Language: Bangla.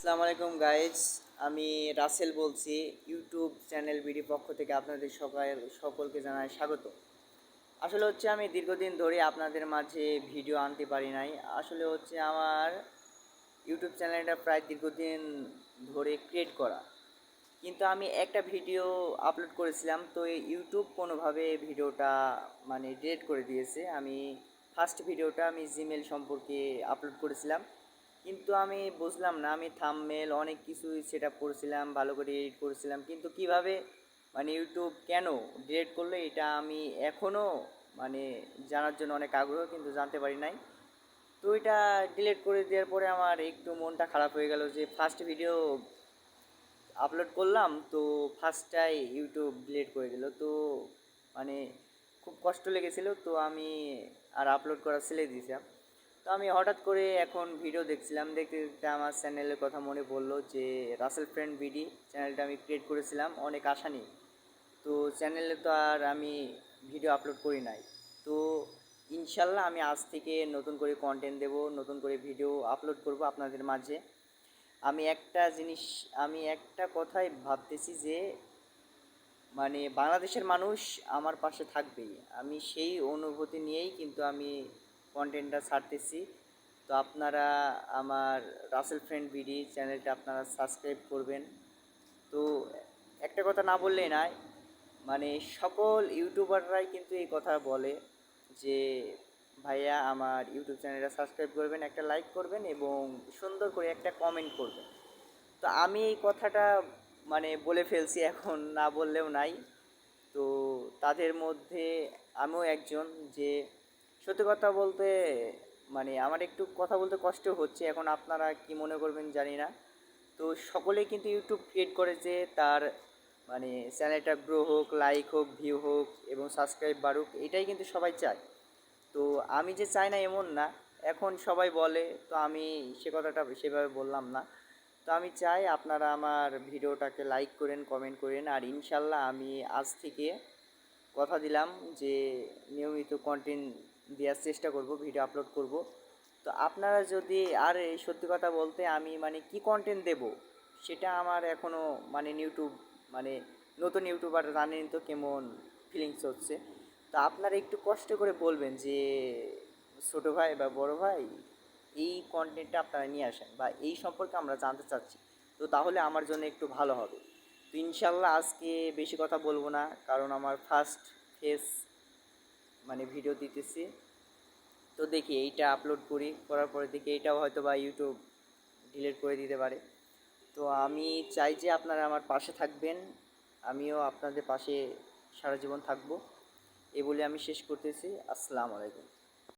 আসসালামু আলাইকুম গাইজ, আমি রাসেল বলছি। ইউটিউব চ্যানেল বিডি পক্ষ থেকে আপনাদের সকলকে জানাই স্বাগত। আসলে হচ্ছে আমি দীর্ঘদিন ধরে আপনাদের মাঝে ভিডিও আনতে পারি নাই। আসলে হচ্ছে আমার ইউটিউব চ্যানেলটা প্রায় দীর্ঘদিন ধরে ক্রিয়েট করা, কিন্তু আমি একটা ভিডিও আপলোড করেছিলাম, তো এই ইউটিউব কোনোভাবে ভিডিওটা ডিলিট করে দিয়েছে। আমি ফার্স্ট ভিডিওটা আমি জিমেল সম্পর্কে আপলোড করেছিলাম, কিন্তু আমি বুঝলাম না। আমি থাম্বনেল অনেক কিছুই সেট আপ করেছিলাম, ভালো করে এডিট করেছিলাম, কিন্তু কিভাবে ইউটিউব কেন ডিলিট করলো এটা আমি এখনও মানে জানার জন্য অনেক আগ্রহ, কিন্তু জানতে পারি নাই। তো এটা ডিলিট করে দেওয়ার পরে আমার একটু মনটা খারাপ হয়ে গেল যে ফার্স্ট ভিডিও আপলোড করলাম, তো ফার্স্টটাই ইউটিউব ডিলিট করে দিল। তো মানে খুব কষ্ট লেগেছিলো, তো আমি আর আপলোড করা ছেড়ে দিয়েছিলাম। তো আমি হঠাৎ করে এখন ভিডিও দেখছিলাম, দেখতে দেখতে আমার চ্যানেলের কথা মনে পড়লো যে রাসেল ফ্রেন্ড বিডি চ্যানেলটা আমি ক্রিয়েট করেছিলাম অনেক আশা নিয়ে। তো চ্যানেলে তো আর আমি ভিডিও আপলোড করি নাই। তো ইনশাল্লাহ আমি আজ থেকে নতুন করে কন্টেন্ট দেব, নতুন করে ভিডিও আপলোড করব আপনাদের মাঝে। আমি একটা কথাই ভাবতেছি যে বাংলাদেশের মানুষ আমার পাশে থাকবেই, আমি সেই অনুভূতি নিয়েই কিন্তু আমি কন্টেন্টটা ছাড়তেছি। তো আপনারা আমার রাসেল ফ্রেন্ড বিডি চ্যানেলটা আপনারা সাবস্ক্রাইব করবেন। তো একটা কথা না বললেই নয়, মানে সকল ইউটিউবাররাই কিন্তু এই কথা বলে যে ভাইয়া আমার ইউটিউব চ্যানেলটা সাবস্ক্রাইব করবেন, একটা লাইক করবেন এবং সুন্দর করে একটা কমেন্ট করবেন। তো আমি এই কথাটা বলে ফেলছি, এখন না বললেও নাই। তো তাদের মধ্যে আমিও একজন, যে সত্যি কথা বলতে আমার একটু কথা বলতে কষ্ট হচ্ছে, এখন আপনারা কি মনে করবেন জানি না। তো সকলেই কিন্তু ইউটিউব ক্রিয়েট করে যে তার চ্যানেলটা গ্রো হোক, লাইক হোক, ভিউ হোক এবং সাবস্ক্রাইব বাড়ুক, এটাই কিন্তু সবাই চায়। তো আমি যে চাই না এমন না, এখন সবাই বলে, তো আমি সে কথাটা সেভাবে বললাম না। তো আমি চাই আপনারা আমার ভিডিওটাকে লাইক করেন, কমেন্ট করেন, আর ইনশাল্লাহ আমি আজ থেকে কথা দিলাম যে নিয়মিত কন্টেন্ট দেওয়ার চেষ্টা করব, ভিডিও আপলোড করব। তো আপনারা যদি, আর এই সত্যি কথা বলতে আমি কি কন্টেন্ট দেব সেটা আমার এখনও ইউটিউব মানে নতুন ইউটিউবার জানেন তো কেমন ফিলিংস হচ্ছে। তো আপনারা একটু কষ্ট করে বলবেন যে ছোটো ভাই বা বড় ভাই, এই কন্টেন্টটা আপনারা নিয়ে আসেন বা এই সম্পর্কে আমরা জানতে চাচ্ছি, তো তাহলে আমার জন্য একটু ভালো হবে। তো ইনশাল্লাহ আজকে বেশি কথা বলবো না, কারণ আমার ফার্স্ট ফেস ভিডিও দিতেছি। তো দেখি এইটা আপলোড করার পরে দেখি এইটাও হয়তো বা ইউটিউব ডিলিট করে দিতে পারে। তো আমি চাই যে আপনারা আমার পাশে থাকবেন, আমিও আপনাদের পাশে সারা জীবন থাকবো। এই বলে আমি শেষ করতেছি। আসসালামু আলাইকুম।